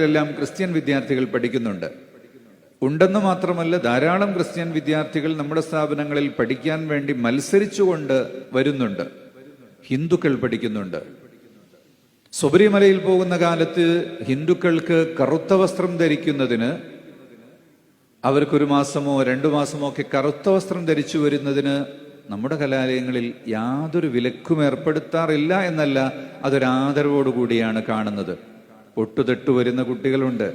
എല്ലാം ക്രിസ്ത്യൻ വിദ്യാർത്ഥികൾ പഠിക്കുന്നുണ്ട്. ഉണ്ടെന്ന് മാത്രമല്ല, ധാരാളം ക്രിസ്ത്യൻ വിദ്യാർത്ഥികൾ നമ്മുടെ സ്ഥാപനങ്ങളിൽ പഠിക്കാൻ വേണ്ടി മത്സരിച്ചുകൊണ്ട് വരുന്നുണ്ട്. ഹിന്ദുക്കൾ പഠിക്കുന്നുണ്ട്. ശബരിമലയിൽ പോകുന്ന കാലത്ത് ഹിന്ദുക്കൾക്ക് കറുത്ത വസ്ത്രം ധരിക്കുന്നതിന്, അവർക്കൊരു മാസമോ 2 മാസമോ ഒക്കെ കറുത്ത വസ്ത്രം ധരിച്ചു വരുന്നതിന് നമ്മുടെ കലാലയങ്ങളിൽ യാതൊരു വിലക്കും ഏർപ്പെടുത്താറില്ല എന്നല്ല, അതൊരാദരവോടുകൂടിയാണ് കാണുന്നത്. ഒട്ടുതെട്ടു വരുന്ന കുട്ടികളുണ്ട്,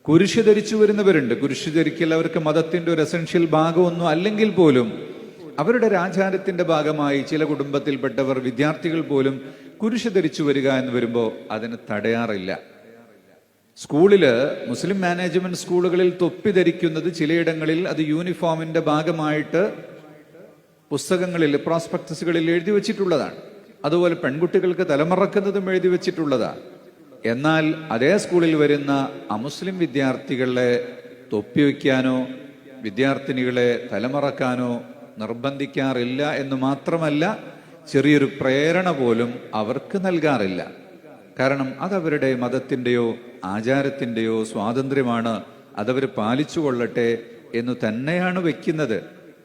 കുരിശ് ധരിച്ചു വരുന്നവരുണ്ട്. കുരിശ് ധരിക്കൽ അവർക്ക് മതത്തിന്റെ ഒരു എസൻഷ്യൽ ഭാഗമൊന്നും അല്ലെങ്കിൽ പോലും അവരുടെ ആചാരത്തിന്റെ ഭാഗമായി ചില കുടുംബത്തിൽപ്പെട്ടവർ, വിദ്യാർത്ഥികൾ പോലും കുരിശ് ധരിച്ചു വരിക എന്ന് വരുമ്പോൾ അതിന് തടയാറില്ല. സ്കൂളില്, മുസ്ലിം മാനേജ്മെന്റ് സ്കൂളുകളിൽ തൊപ്പി ധരിക്കുന്നത് ചിലയിടങ്ങളിൽ അത് യൂണിഫോമിന്റെ ഭാഗമായിട്ട് പുസ്തകങ്ങളിൽ, പ്രോസ്പെക്ടസുകളിൽ എഴുതി വെച്ചിട്ടുള്ളതാണ്. അതുപോലെ പെൺകുട്ടികൾക്ക് തലമറക്കുന്നതും എഴുതി വെച്ചിട്ടുള്ളതാണ്. എന്നാൽ അതേ സ്കൂളിൽ വരുന്ന അമുസ്ലിം വിദ്യാർത്ഥികളെ തൊപ്പി വയ്ക്കാനോ വിദ്യാർത്ഥിനികളെ തലമറക്കാനോ നിർബന്ധിക്കാറില്ല എന്ന് മാത്രമല്ല, ചെറിയൊരു പ്രേരണ പോലും അവർക്ക് നൽകാറില്ല. കാരണം അതവരുടെ മതത്തിൻ്റെയോ ആചാരത്തിൻ്റെയോ സ്വാതന്ത്ര്യമാണ്, അതവർ പാലിച്ചു കൊള്ളട്ടെ എന്ന് തന്നെയാണ് വെക്കുന്നത്.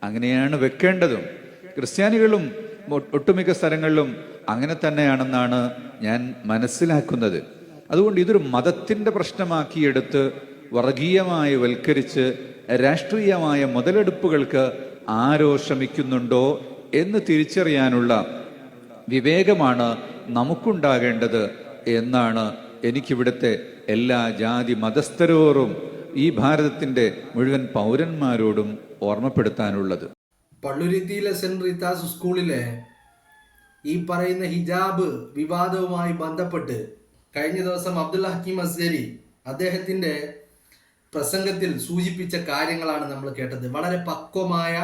അങ്ങനെയാണ് വെക്കേണ്ടതും. ക്രിസ്ത്യാനികളും ഒട്ടുമിക്ക സ്ഥലങ്ങളിലും അങ്ങനെ തന്നെയാണെന്നാണ് ഞാൻ മനസ്സിലാക്കുന്നത്. അതുകൊണ്ട് ഇതൊരു മതത്തിന്റെ പ്രശ്നമാക്കിയെടുത്ത് വർഗീയമായി വൽക്കരിച്ച് രാഷ്ട്രീയമായ മുതലെടുപ്പുകൾക്ക് ആരോ ശ്രമിക്കുന്നുണ്ടോ എന്ന് തിരിച്ചറിയാനുള്ള വിവേകമാണ് നമുക്കുണ്ടാകേണ്ടത് എന്നാണ് എനിക്കിവിടുത്തെ എല്ലാ ജാതി മതസ്ഥരോടും ഈ ഭാരതത്തിന്റെ മുഴുവൻ പൗരന്മാരോടും ഓർമ്മപ്പെടുത്താനുള്ളത്. പള്ളുരുത്തിയിലെ സെന്റ് റീത്താസ് സ്കൂളിലെ ഈ പറയുന്ന ഹിജാബ് വിവാദവുമായി ബന്ധപ്പെട്ട് കഴിഞ്ഞ ദിവസം അബ്ദുൽ ഹക്കീം അസ്ഗരി അദ്ദേഹത്തിന്റെ പ്രസംഗത്തിൽ സൂചിപ്പിച്ച കാര്യങ്ങളാണ് നമ്മൾ കേട്ടത്. വളരെ പക്വമായ,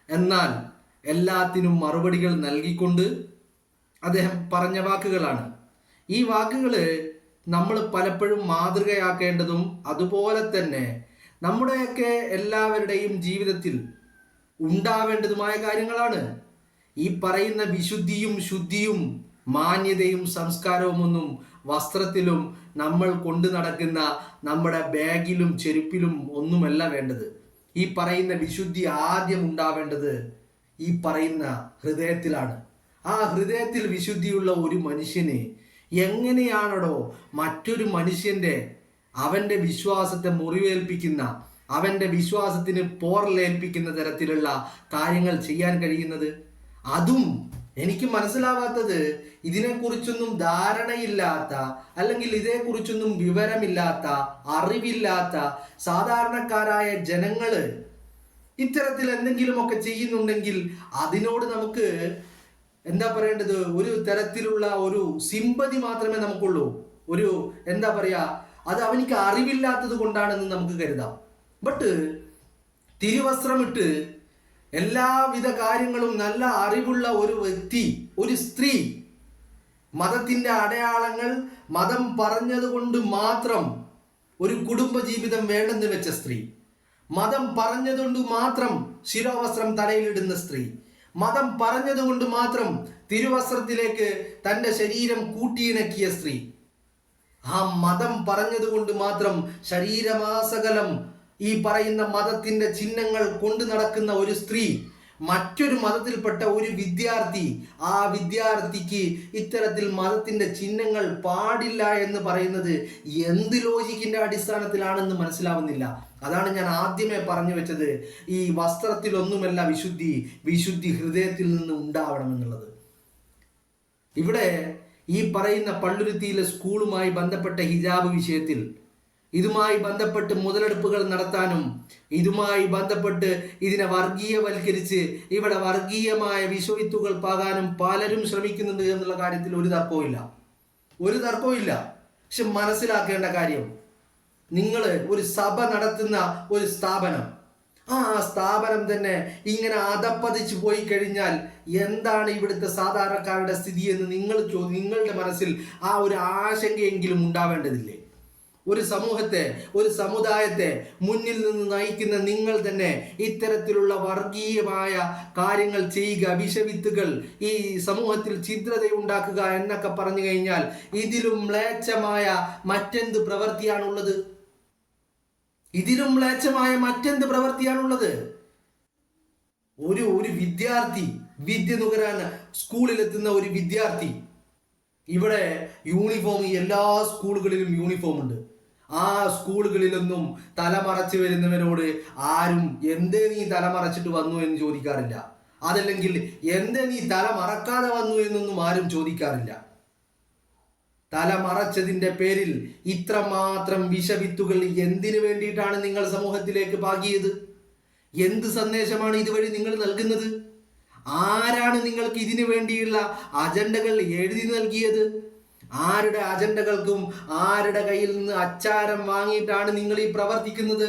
എന്നാൽ എല്ലാത്തിനും മറുപടികൾ നൽകിക്കൊണ്ട് അദ്ദേഹം പറഞ്ഞ വാക്കുകളാണ്. ഈ വാക്കുകൾ നമ്മൾ പലപ്പോഴും മാതൃകയാക്കേണ്ടതും അതുപോലെ തന്നെ നമ്മുടെയൊക്കെ എല്ലാവരുടെയും ജീവിതത്തിൽ ഉണ്ടാവേണ്ടതുമായ കാര്യങ്ങളാണ്. ഈ പറയുന്ന വിശുദ്ധിയും ശുദ്ധിയും മാന്യതയും സംസ്കാരവും ഒന്നും വസ്ത്രത്തിലും നമ്മൾ കൊണ്ടു നടക്കുന്ന നമ്മുടെ ബാഗിലും ചെരുപ്പിലും ഒന്നുമല്ല വേണ്ടത്. ഈ പറയുന്ന വിശുദ്ധി ആദ്യം ഉണ്ടാവേണ്ടത് ഈ പറയുന്ന ഹൃദയത്തിലാണ്. ആ ഹൃദയത്തിൽ വിശുദ്ധിയുള്ള ഒരു മനുഷ്യന് എങ്ങനെയാണോ മറ്റൊരു മനുഷ്യന്റെ അവന്റെ വിശ്വാസത്തെ മുറിവേൽപ്പിക്കുന്ന, അവന്റെ വിശ്വാസത്തിന് പോറലേൽപ്പിക്കുന്ന തരത്തിലുള്ള കാര്യങ്ങൾ ചെയ്യാൻ കഴിയുന്നത്? അതും എനിക്ക് മനസ്സിലാവാത്തത്, ഇതിനെക്കുറിച്ചൊന്നും ധാരണയില്ലാത്ത, അല്ലെങ്കിൽ ഇതേക്കുറിച്ചൊന്നും വിവരമില്ലാത്ത, അറിവില്ലാത്ത സാധാരണക്കാരായ ജനങ്ങള് ഇത്തരത്തിൽ എന്തെങ്കിലുമൊക്കെ ചെയ്യുന്നുണ്ടെങ്കിൽ അതിനോട് നമുക്ക് എന്താ പറയേണ്ടത്, ഒരു തരത്തിലുള്ള ഒരു സിമ്പതി മാത്രമേ നമുക്കുള്ളൂ. ഒരു എന്താ പറയാ, അത് അവനിക്ക് അറിവില്ലാത്തത് കൊണ്ടാണെന്ന് നമുക്ക് കരുതാം. ബട്ട് തിരുവസ്ത്രമിട്ട് എല്ലാവിധ കാര്യങ്ങളും നല്ല അറിവുള്ള ഒരു വ്യക്തി, ഒരു സ്ത്രീ, മതത്തിന്റെ അടയാളങ്ങൾ മതം പറഞ്ഞതുകൊണ്ട് മാത്രം ഒരു കുടുംബജീവിതം വേണ്ടെന്ന് വെച്ച സ്ത്രീ, മതം പറഞ്ഞതുകൊണ്ട് മാത്രം ശിരോവസ്ത്രം തലയിലിടുന്ന സ്ത്രീ, മതം പറഞ്ഞതുകൊണ്ട് മാത്രം തിരുവസ്ത്രത്തിലേക്ക് തൻ്റെ ശരീരം കൂട്ടിയിണക്കിയ സ്ത്രീ, ആ മതം പറഞ്ഞതുകൊണ്ട് മാത്രം ശരീരമാസകലം ഈ പറയുന്ന മതത്തിന്റെ ചിഹ്നങ്ങൾ കൊണ്ടു നടക്കുന്ന ഒരു സ്ത്രീ, മറ്റൊരു മതത്തിൽപ്പെട്ട ഒരു വിദ്യാർത്ഥി, ആ വിദ്യാർത്ഥിക്ക് ഇത്തരത്തിൽ മതത്തിന്റെ ചിഹ്നങ്ങൾ പാടില്ല എന്ന് പറയുന്നത് എന്ത് ലോജിക്കിന്റെ അടിസ്ഥാനത്തിലാണെന്ന് മനസ്സിലാവുന്നില്ല. അതാണ് ഞാൻ ആദ്യമേ പറഞ്ഞു വെച്ചത്, ഈ വസ്ത്രത്തിലൊന്നുമല്ല വിശുദ്ധി, വിശുദ്ധി ഹൃദയത്തിൽ നിന്ന് ഉണ്ടാവണമെന്നുള്ളത്. ഇവിടെ ഈ പറയുന്ന പള്ളുരുത്തിയിലെ സ്കൂളുമായി ബന്ധപ്പെട്ട ഹിജാബ് വിഷയത്തിൽ ഇതുമായി ബന്ധപ്പെട്ട് മുതലെടുപ്പുകൾ നടത്താനും ഇതുമായി ബന്ധപ്പെട്ട് ഇതിനെ വർഗീയവൽക്കരിച്ച് ഇവിടെ വർഗീയമായ വിഷവിത്തുകൾ പാകാനും പലരും ശ്രമിക്കുന്നുണ്ട് എന്നുള്ള കാര്യത്തിൽ ഒരു തർക്കവും ഇല്ല. പക്ഷെ മനസ്സിലാക്കേണ്ട കാര്യം, നിങ്ങൾ ഒരു സഭ നടത്തുന്ന ഒരു സ്ഥാപനം, ആ സ്ഥാപനം തന്നെ ഇങ്ങനെ അധപ്പതിച്ചു പോയി കഴിഞ്ഞാൽ എന്താണ് ഇവിടുത്തെ സാധാരണക്കാരുടെ സ്ഥിതി എന്ന് നിങ്ങളുടെ മനസ്സിൽ ആ ഒരു ആശങ്കയെങ്കിലും ഉണ്ടാവേണ്ടതില്ലേ? ഒരു സമൂഹത്തെ, ഒരു സമുദായത്തെ മുന്നിൽ നിന്ന് നയിക്കുന്ന നിങ്ങൾ തന്നെ ഇത്തരത്തിലുള്ള വർഗീയമായ കാര്യങ്ങൾ ചെയ്യുക, വിഷവിത്തുകൾ ഈ സമൂഹത്തിൽ ഛിദ്രത ഉണ്ടാക്കുക എന്നൊക്കെ പറഞ്ഞു കഴിഞ്ഞാൽ ഇതിലും മ്ലേച്ഛമായ മറ്റെന്ത് പ്രവൃത്തിയാണുള്ളത്? ഇതിലും മ്ലേച്ഛമായ മറ്റെന്ത് പ്രവൃത്തിയാണുള്ളത്? ഒരു വിദ്യാർത്ഥി, വിദ്യ നുകരാൻ സ്കൂളിലെത്തുന്ന ഒരു വിദ്യാർത്ഥി, ഇവിടെ യൂണിഫോം എല്ലാ സ്കൂളുകളിലും യൂണിഫോം ഉണ്ട്. ആ സ്കൂളുകളിലൊന്നും തലമറച്ച് വരുന്നവരോട് ആരും എന്തേ നീ തലമറച്ചിട്ട് വന്നു എന്ന് ചോദിക്കാറില്ല. അതല്ലെങ്കിൽ എന്തേ നീ തല മറക്കാതെ വന്നു എന്നൊന്നും ആരും ചോദിക്കാറില്ല. തല മറച്ചതിന്റെ പേരിൽ ഇത്രമാത്രം വിഷവിത്തുകൾ എന്തിനു വേണ്ടിയിട്ടാണ് നിങ്ങൾ സമൂഹത്തിലേക്ക് പാകിയത്? എന്ത് സന്ദേശമാണ് ഇതുവഴി നിങ്ങൾ നൽകുന്നത്? ആരാണ് നിങ്ങൾക്ക് ഇതിനു വേണ്ടിയുള്ള അജണ്ടകൾ എഴുതി നൽകിയത്? ആരുടെ അജണ്ടകൾക്കും ആരുടെ കയ്യിൽ നിന്ന് അച്ചാരം വാങ്ങിയിട്ടാണ് നിങ്ങൾ ഈ പ്രവർത്തിക്കുന്നത്?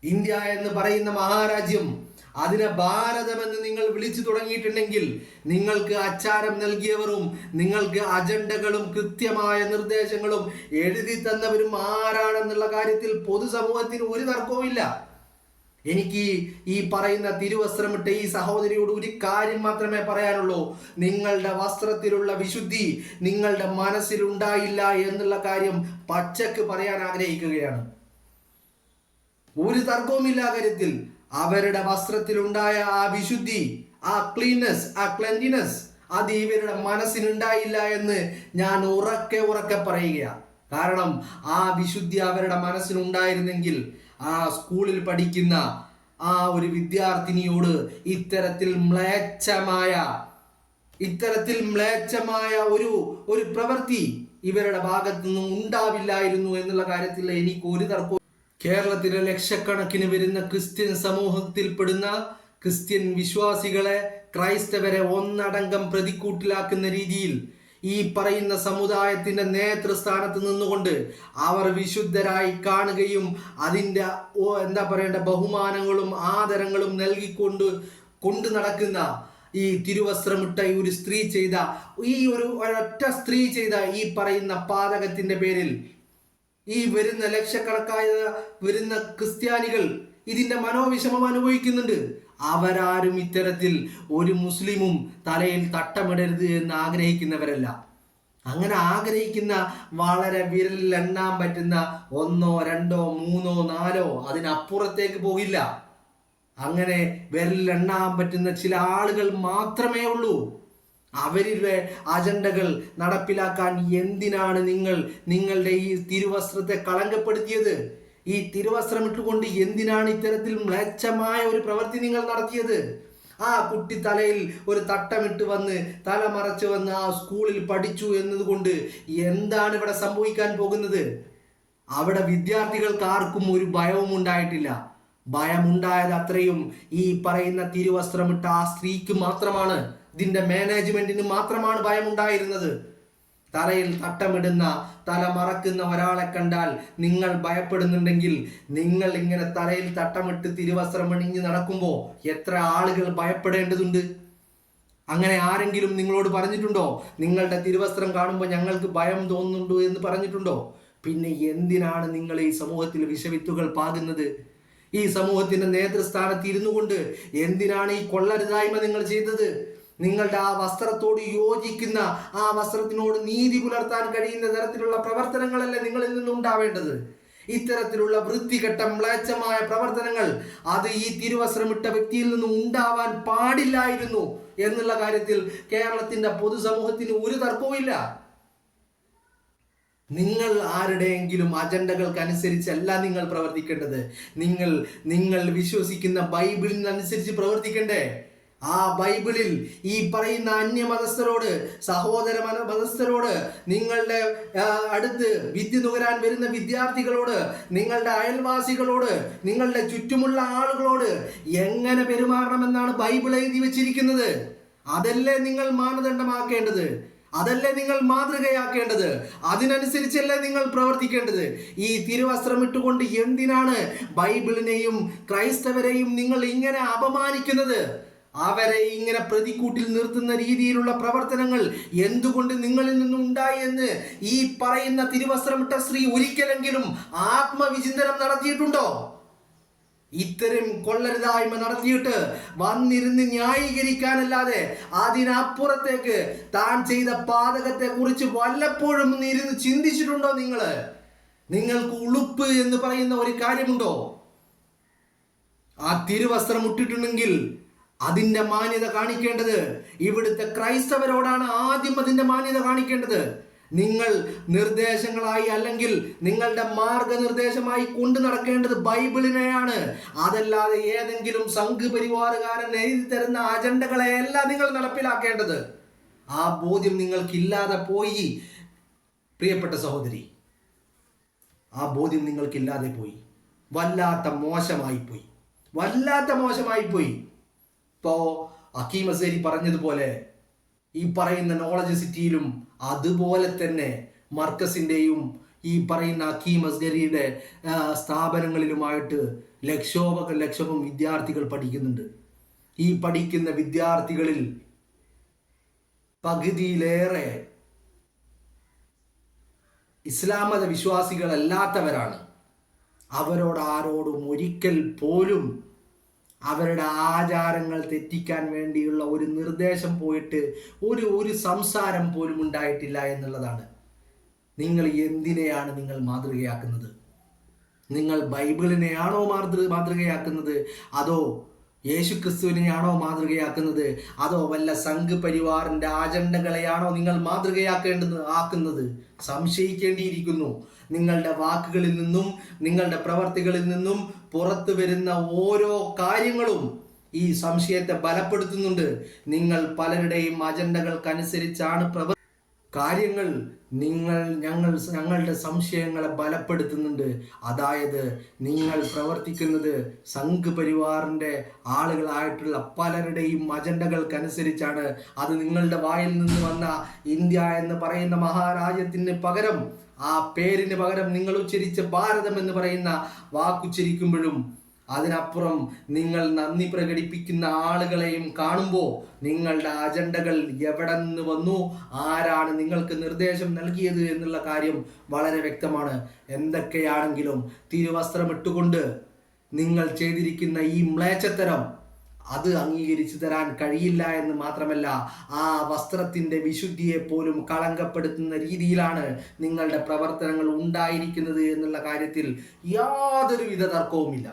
ഇന്ത്യ എന്ന് പറയുന്ന മഹാരാജ്യം, അതിനെ ഭാരതമെന്ന് നിങ്ങൾ വിളിച്ചു തുടങ്ങിയിട്ടുണ്ടെങ്കിൽ നിങ്ങൾക്ക് അച്ചാരം നൽകിയവരും നിങ്ങൾക്ക് അജണ്ടകളും കൃത്യമായ നിർദ്ദേശങ്ങളും എഴുതി തന്നവരും ആരാണെന്നുള്ള കാര്യത്തിൽ പൊതുസമൂഹത്തിന് ഒരു തർക്കവുമില്ല. എനിക്ക് ഈ പറയുന്ന തിരുവസ്ത്രമിട്ട ഈ സഹോദരിയോട് ഒരു കാര്യം മാത്രമേ പറയാനുള്ളൂ. നിങ്ങളുടെ വസ്ത്രത്തിലുള്ള വിശുദ്ധി നിങ്ങളുടെ മനസ്സിലുണ്ടായില്ല എന്നുള്ള കാര്യം പച്ചക്ക് പറയാൻ ആഗ്രഹിക്കുകയാണ്. ഒരു തർക്കവുമില്ല കാര്യത്തിൽ. അവരുടെ വസ്ത്രത്തിലുണ്ടായ ആ വിശുദ്ധി, ആ ക്ലീൻനെസ്, ആ ക്ലെൻലിനെസ്, അത് ഇവരുടെ മനസ്സിനുണ്ടായില്ല എന്ന് ഞാൻ ഉറക്കെ പറയുകയാണ്. കാരണം ആ വിശുദ്ധി അവരുടെ മനസ്സിനുണ്ടായിരുന്നെങ്കിൽ ആ സ്കൂളിൽ പഠിക്കുന്ന ആ ഒരു വിദ്യാർത്ഥിനിയോട് ഇത്തരത്തിൽ മ്ലേച്ഛമായ ഒരു പ്രവൃത്തി ഇവരുടെ ഭാഗത്തു നിന്നും ഉണ്ടാവില്ലായിരുന്നു എന്നുള്ള കാര്യത്തിൽ എനിക്ക് ഒരു തർക്കവും. കേരളത്തിലെ ലക്ഷക്കണക്കിന് വരുന്ന ക്രിസ്ത്യൻ സമൂഹത്തിൽപ്പെടുന്ന ക്രിസ്ത്യൻ വിശ്വാസികളെ, ക്രൈസ്തവരെ ഒന്നടങ്കം പ്രതിക്കൂട്ടിലാക്കുന്ന രീതിയിൽ ഈ പറയുന്ന സമുദായത്തിന്റെ നേതൃസ്ഥാനത്ത് നിന്നുകൊണ്ട് അവർ വിശുദ്ധരായി കാണുകയും അതിൻ്റെ ബഹുമാനങ്ങളും ആദരങ്ങളും കൊണ്ടു നടക്കുന്ന ഈ തിരുവസ്ത്രമിട്ട ഒരു സ്ത്രീ ചെയ്ത ഒരൊറ്റ സ്ത്രീ ചെയ്ത ഈ പറയുന്ന പാതകത്തിന്റെ പേരിൽ ഈ വരുന്ന ലക്ഷക്കണക്കായ വരുന്ന ക്രിസ്ത്യാനികൾ ഇതിന്റെ മനോവിഷമം അനുഭവിക്കുന്നുണ്ട്. അവരാരും ഇത്തരത്തിൽ ഒരു മുസ്ലിമും തലയിൽ തട്ടമിടരുത് എന്ന് ആഗ്രഹിക്കുന്നവരല്ല. അങ്ങനെ ആഗ്രഹിക്കുന്ന വളരെ വിരലിൽ എണ്ണാൻ പറ്റുന്ന 1, 2, 3, 4 അതിനപ്പുറത്തേക്ക് പോകില്ല. അങ്ങനെ വിരലിൽ എണ്ണാൻ പറ്റുന്ന ചില ആളുകൾ മാത്രമേ ഉള്ളൂ. അവരുടെ അജണ്ടകൾ നടപ്പിലാക്കാൻ എന്തിനാണ് നിങ്ങളുടെ ഈ തിരുവസ്ത്രത്തെ കളങ്കപ്പെടുത്തിയത്? ഈ തിരുവസ്ത്രം ഇട്ടുകൊണ്ട് എന്തിനാണ് ഇത്തരത്തിൽ മ്ലേച്ഛമായ ഒരു പ്രവൃത്തി നിങ്ങൾ നടത്തിയത്? ആ കുട്ടി തലയിൽ ഒരു തട്ടമിട്ട് വന്ന് തല മറച്ചു വന്ന് ആ സ്കൂളിൽ പഠിച്ചു എന്നതുകൊണ്ട് എന്താണ് ഇവിടെ സംഭവിക്കാൻ പോകുന്നത്? അവിടെ വിദ്യാർത്ഥികൾക്ക് ആർക്കും ഒരു ഭയവും ഉണ്ടായിട്ടില്ല. ഭയമുണ്ടായത് അത്രയും ഈ പറയുന്ന തിരുവസ്ത്രമിട്ട ആ സ്ത്രീക്ക് മാത്രമാണ്. ഇതിന്റെ മാനേജ്മെന്റിന് മാത്രമാണ് ഭയമുണ്ടായിരുന്നത്. തലയിൽ തട്ടമിടുന്ന, തല മറക്കുന്ന ഒരാളെ കണ്ടാൽ നിങ്ങൾ ഭയപ്പെടുന്നുണ്ടെങ്കിൽ നിങ്ങൾ ഇങ്ങനെ തലയിൽ തട്ടമിട്ട് തിരുവസ്ത്രം അണിഞ്ഞ് നടക്കുമ്പോൾ എത്ര ആളുകൾ ഭയപ്പെടേണ്ടതുണ്ട്? അങ്ങനെ ആരെങ്കിലും നിങ്ങളോട് പറഞ്ഞിട്ടുണ്ടോ? നിങ്ങളുടെ തിരുവസ്ത്രം കാണുമ്പോൾ ഞങ്ങൾക്ക് ഭയം തോന്നുന്നുണ്ടോ എന്ന് പറഞ്ഞിട്ടുണ്ടോ? പിന്നെ എന്തിനാണ് നിങ്ങൾ ഈ സമൂഹത്തിൽ വിഷവിത്തുകൾ പാകുന്നത്? ഈ സമൂഹത്തിന്റെ നേതൃസ്ഥാനത്ത് ഇരുന്നു കൊണ്ട് എന്തിനാണ് ഈ കൊള്ളരുതായ്മ നിങ്ങൾ ചെയ്തത്? നിങ്ങളുടെ ആ വസ്ത്രത്തോട് യോജിക്കുന്ന, ആ വസ്ത്രത്തിനോട് നീതി പുലർത്താൻ കഴിയുന്ന തരത്തിലുള്ള പ്രവർത്തനങ്ങളല്ലേ നിങ്ങളിൽ നിന്നുണ്ടാവേണ്ടത്. ഇത്തരത്തിലുള്ള വൃത്തികെട്ട മ്ലേച്ഛമായ പ്രവർത്തനങ്ങൾ അത് ഈ തിരുവസ്ത്രമിട്ട വ്യക്തിയിൽ നിന്നും ഉണ്ടാവാൻ പാടില്ലായിരുന്നു എന്നുള്ള കാര്യത്തിൽ കേരളത്തിന്റെ പൊതുസമൂഹത്തിന് ഒരു തർക്കവുമില്ല. നിങ്ങൾ ആരുടെയെങ്കിലും അജണ്ടകൾക്കനുസരിച്ചല്ല നിങ്ങൾ പ്രവർത്തിക്കേണ്ടത്. നിങ്ങൾ വിശ്വസിക്കുന്ന ബൈബിളിനനുസരിച്ച് പ്രവർത്തിക്കണ്ടേ? ആ ബൈബിളിൽ ഈ പറയുന്ന അന്യമതസ്ഥരോട്, സഹോദര മതസ്ഥരോട്, നിങ്ങളുടെ അടുത്ത് വിദ്യ നുകരാൻ വരുന്ന വിദ്യാർത്ഥികളോട്, നിങ്ങളുടെ അയൽവാസികളോട്, നിങ്ങളുടെ ചുറ്റുമുള്ള ആളുകളോട് എങ്ങനെ പെരുമാറണമെന്നാണ് ബൈബിൾ എഴുതി വെച്ചിരിക്കുന്നത്. അതല്ലേ നിങ്ങൾ മാനദണ്ഡമാക്കേണ്ടത്, അതല്ലേ നിങ്ങൾ മാതൃകയാക്കേണ്ടത്, അതിനനുസരിച്ചല്ലേ നിങ്ങൾ പ്രവർത്തിക്കേണ്ടത്. ഈ തിരുവസ്ത്രം ഇട്ടുകൊണ്ട് എന്തിനാണ് ബൈബിളിനെയും ക്രൈസ്തവരെയും നിങ്ങൾ ഇങ്ങനെ അപമാനിക്കുന്നത്? അവരെ ഇങ്ങനെ പ്രതിക്കൂട്ടിൽ നിർത്തുന്ന രീതിയിലുള്ള പ്രവർത്തനങ്ങൾ എന്തുകൊണ്ട് നിങ്ങളിൽ നിന്നും ഉണ്ടായി എന്ന് ഈ പറയുന്ന തിരുവസ്ത്രമിട്ട സ്ത്രീ ഒരിക്കലെങ്കിലും ആത്മവിചിന്തനം നടത്തിയിട്ടുണ്ടോ? ഇത്തരം കൊള്ളരുതായ്മ നടത്തിയിട്ട് വന്നിരുന്ന് ന്യായീകരിക്കാനല്ലാതെ അതിനപ്പുറത്തേക്ക് താൻ ചെയ്ത പാതകത്തെ കുറിച്ച് വല്ലപ്പോഴും ഇരുന്ന് ചിന്തിച്ചിട്ടുണ്ടോ? നിങ്ങൾക്ക് ഉളുപ്പ് എന്ന് പറയുന്ന ഒരു കാര്യമുണ്ടോ? ആ തിരുവസ്ത്രം ഇട്ടിട്ടുണ്ടെങ്കിൽ അതിന്റെ മാന്യത കാണിക്കേണ്ടത് ഇവിടുത്തെ ക്രൈസ്തവരോടാണ്. ആദ്യം അതിന്റെ മാന്യത കാണിക്കേണ്ടത് നിങ്ങൾ നിർദ്ദേശങ്ങളായി അല്ലെങ്കിൽ നിങ്ങളുടെ മാർഗനിർദ്ദേശമായി കൊണ്ടു നടക്കേണ്ടത് ബൈബിളിനെയാണ്. അതല്ലാതെ ഏതെങ്കിലും സംഘപരിവാറുകാരൻ എഴുതി തരുന്ന അജണ്ടകളെയല്ല നിങ്ങൾ നടപ്പിലാക്കേണ്ടത്. ആ ബോധ്യം നിങ്ങൾക്കില്ലാതെ പോയി പ്രിയപ്പെട്ട സഹോദരി, ആ ബോധ്യം നിങ്ങൾക്കില്ലാതെ പോയി. വല്ലാത്ത മോശമായി പോയി. ഇപ്പോ ഹക്കീം അസേരി പറഞ്ഞതുപോലെ ഈ പറയുന്ന നോളജ് സിറ്റിയിലും അതുപോലെ തന്നെ മർക്കസിൻ്റെയും ഈ പറയുന്ന ഹക്കീം അസ്ഗരിയുടെ സ്ഥാപനങ്ങളിലുമായിട്ട് ലക്ഷോപലക്ഷം വിദ്യാർത്ഥികൾ പഠിക്കുന്നുണ്ട്. ഈ പഠിക്കുന്ന വിദ്യാർത്ഥികളിൽ പകുതിയിലേറെ ഇസ്ലാം മത വിശ്വാസികളല്ലാത്തവരാണ്. ആരോടും ഒരിക്കൽ പോലും അവരുടെ ആചാരങ്ങൾ തെറ്റിക്കാൻ വേണ്ടിയുള്ള ഒരു നിർദ്ദേശം പോയിട്ട് ഒരു സംസാരം പോലും ഉണ്ടായിട്ടില്ല എന്നുള്ളതാണ്. നിങ്ങൾ എന്തിനെയാണ് നിങ്ങൾ മാതൃകയാക്കുന്നത്? നിങ്ങൾ ബൈബിളിനെയാണോ മാതൃകയാക്കുന്നത്? അതോ യേശുക്രിസ്തുവിനെയാണോ മാതൃകയാക്കുന്നത്? അതോ വല്ല സംഘപരിവാറിന്റെ അജണ്ടകളെയാണോ നിങ്ങൾ ആക്കുന്നത്? സംശയിക്കേണ്ടിയിരിക്കുന്നു. നിങ്ങളുടെ വാക്കുകളിൽ നിന്നും നിങ്ങളുടെ പ്രവർത്തികളിൽ നിന്നും പുറത്തു വരുന്ന ഓരോ കാര്യങ്ങളും ഈ സംശയത്തെ ബലപ്പെടുത്തുന്നുണ്ട്. നിങ്ങൾ പലരുടെയും അജണ്ടകൾക്കനുസരിച്ചാണ് കാര്യങ്ങൾ ഞങ്ങളുടെ സംശയങ്ങളെ ബലപ്പെടുത്തുന്നുണ്ട്. അതായത് നിങ്ങൾ പ്രവർത്തിക്കുന്നത് സംഘപരിവാറിന്റെ ആളുകളായിട്ടുള്ള പലരുടെയും അജണ്ടകൾക്കനുസരിച്ചാണ്. അത് നിങ്ങളുടെ വായിൽ നിന്ന് വന്ന ഇന്ത്യ എന്ന് പറയുന്ന മഹാരാജ്യത്തിന് പകരം, ആ പേരിന് പകരം നിങ്ങൾ ഉച്ചരിച്ച ഭാരതം എന്ന് പറയുന്ന വാക്കുച്ചരിക്കുമ്പോഴും അതിനപ്പുറം നിങ്ങൾ നന്ദി പ്രകടിപ്പിക്കുന്ന ആളുകളെയും കാണുമ്പോൾ നിങ്ങളുടെ അജണ്ടകൾ എവിടെ നിന്ന് വന്നു, ആരാണ് നിങ്ങൾക്ക് നിർദ്ദേശം നൽകിയത് എന്നുള്ള കാര്യം വളരെ വ്യക്തമാണ്. എന്തൊക്കെയാണെങ്കിലും തിരുവസ്ത്രം ഇട്ടുകൊണ്ട് നിങ്ങൾ ചെയ്തിരിക്കുന്ന ഈ മ്ലേച്ഛത്തരം അത് അംഗീകരിച്ചു തരാൻ കഴിയില്ല എന്ന് മാത്രമല്ല, ആ വസ്ത്രത്തിൻ്റെ വിശുദ്ധിയെ പോലും കളങ്കപ്പെടുത്തുന്ന രീതിയിലാണ് നിങ്ങളുടെ പ്രവർത്തനങ്ങൾ ഉണ്ടായിരിക്കുന്നത് എന്നുള്ള കാര്യത്തിൽ യാതൊരുവിധ തർക്കവുമില്ല.